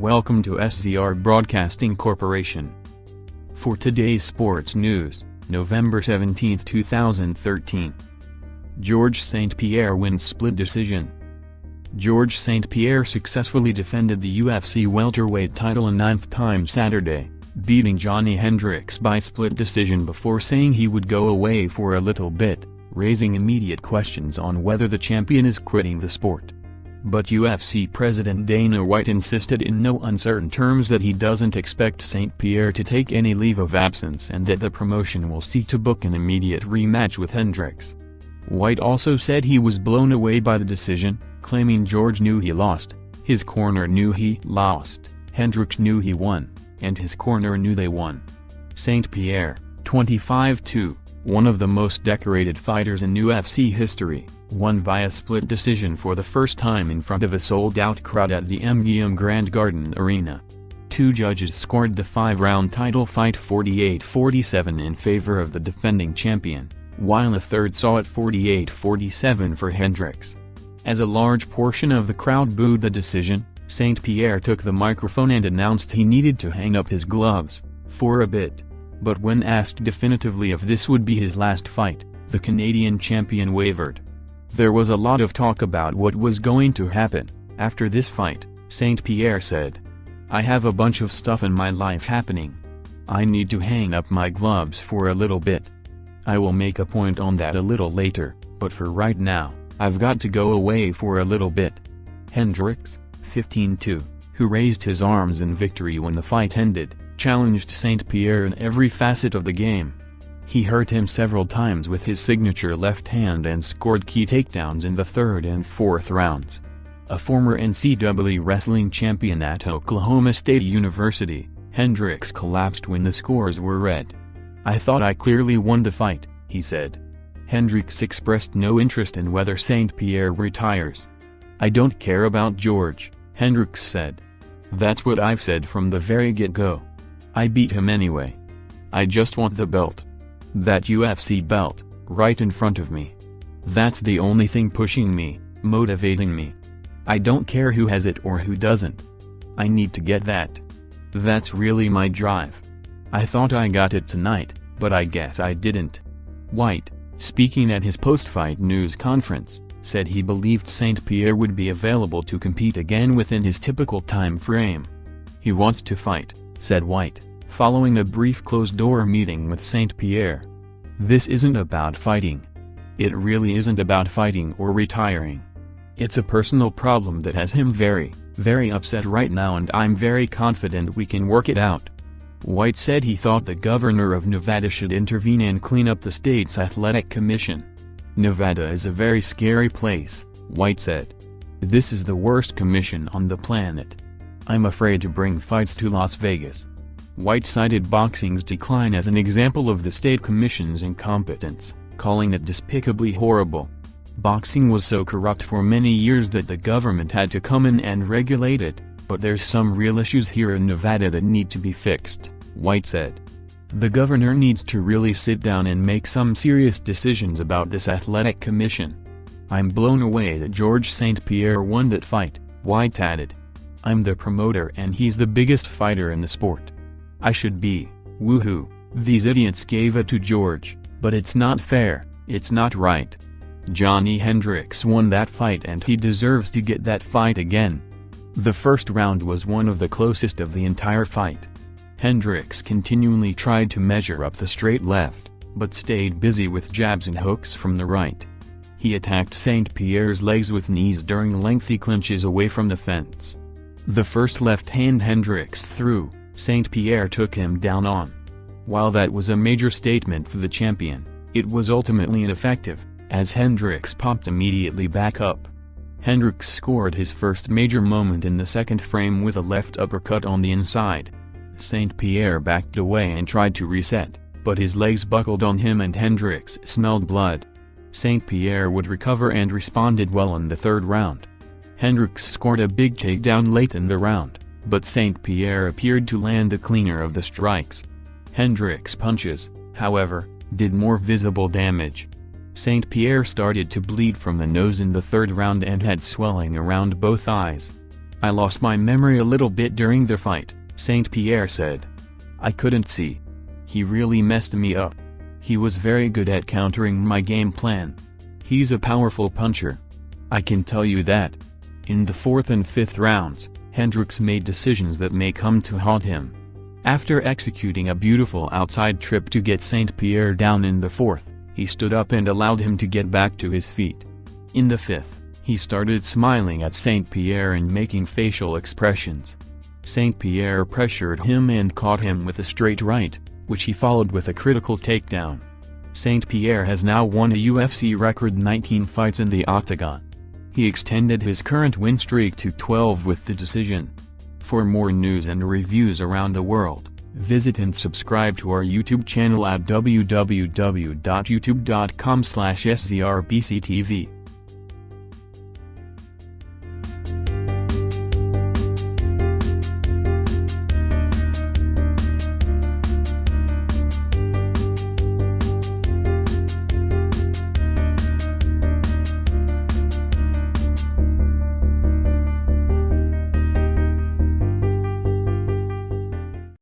Welcome to SZR Broadcasting Corporation. For today's sports news, November 17, 2013. Georges St-Pierre wins split decision. Georges St-Pierre successfully defended the UFC welterweight title a ninth time Saturday, beating Johny Hendricks by split decision before saying he would go away for a little bit, raising immediate questions on whether the champion is quitting the sport. But UFC President Dana White insisted in no uncertain terms that he doesn't expect St-Pierre to take any leave of absence and that the promotion will seek to book an immediate rematch with Hendricks. White also said he was blown away by the decision, claiming George knew he lost, his corner knew he lost, Hendricks knew he won, and his corner knew they won. St-Pierre, 25-2, one of the most decorated fighters in UFC history, won via split decision for the first time in front of a sold-out crowd at the MGM Grand Garden Arena. Two judges scored the 5-round title fight 48-47 in favor of the defending champion, while a third saw it 48-47 for Hendricks. As a large portion of the crowd booed the decision, St-Pierre took the microphone and announced he needed to hang up his gloves for a bit. But when asked definitively if this would be his last fight, the Canadian champion wavered. There was a lot of talk about what was going to happen after this fight, St-Pierre said. I have a bunch of stuff in my life happening. I need to hang up my gloves for a little bit. I will make a point on that a little later, but for right now, I've got to go away for a little bit. Hendricks, 15-2, who raised his arms in victory when the fight ended, challenged St-Pierre in every facet of the game. He hurt him several times with his signature left hand and scored key takedowns in the third and fourth rounds. A former NCAA wrestling champion at Oklahoma State University, Hendricks collapsed when the scores were read. I thought I clearly won the fight, he said. Hendricks expressed no interest in whether St-Pierre retires. I don't care about George, Hendricks said. That's what I've said from the very get-go. I beat him anyway. I just want the belt. That UFC belt, right in front of me. That's the only thing pushing me, motivating me. I don't care who has it or who doesn't. I need to get that. That's really my drive. I thought I got it tonight, but I guess I didn't. White, speaking at his post-fight news conference, said he believed St-Pierre would be available to compete again within his typical time frame. He wants to fight, said White, following a brief closed-door meeting with St-Pierre. This isn't about fighting. It really isn't about fighting or retiring. It's a personal problem that has him very, very upset right now, and I'm very confident we can work it out. White said he thought the governor of Nevada should intervene and clean up the state's athletic commission. Nevada is a very scary place, White said. This is the worst commission on the planet. I'm afraid to bring fights to Las Vegas. White cited boxing's decline as an example of the state commission's incompetence, calling it despicably horrible. Boxing was so corrupt for many years that the government had to come in and regulate it, but there's some real issues here in Nevada that need to be fixed, White said. The governor needs to really sit down and make some serious decisions about this athletic commission. I'm blown away that Georges St-Pierre won that fight, White added. I'm the promoter and he's the biggest fighter in the sport. I should be, woohoo, these idiots gave it to George, but it's not fair, it's not right. Johny Hendricks won that fight and he deserves to get that fight again. The first round was one of the closest of the entire fight. Hendricks continually tried to measure up the straight left, but stayed busy with jabs and hooks from the right. He attacked St-Pierre's legs with knees during lengthy clinches away from the fence. The first left hand Hendricks threw, St-Pierre took him down on. While that was a major statement for the champion, it was ultimately ineffective, as Hendricks popped immediately back up. Hendricks scored his first major moment in the second frame with a left uppercut on the inside. St-Pierre backed away and tried to reset, but his legs buckled on him and Hendricks smelled blood. St-Pierre would recover and responded well in the third round. Hendricks scored a big takedown late in the round, but St-Pierre appeared to land the cleaner of the strikes. Hendricks' punches, however, did more visible damage. St-Pierre started to bleed from the nose in the third round and had swelling around both eyes. "I lost my memory a little bit during the fight," St-Pierre said. "I couldn't see. He really messed me up. He was very good at countering my game plan. He's a powerful puncher. I can tell you that." In the 4th and 5th rounds, Hendricks made decisions that may come to haunt him. After executing a beautiful outside trip to get St-Pierre down in the 4th, he stood up and allowed him to get back to his feet. In the 5th, he started smiling at St-Pierre and making facial expressions. St-Pierre pressured him and caught him with a straight right, which he followed with a critical takedown. St-Pierre has now won a UFC record 19 fights in the octagon. He extended his current win streak to 12 with the decision. For more news and reviews around the world, visit and subscribe to our YouTube channel at www.youtube.com/szrbctv.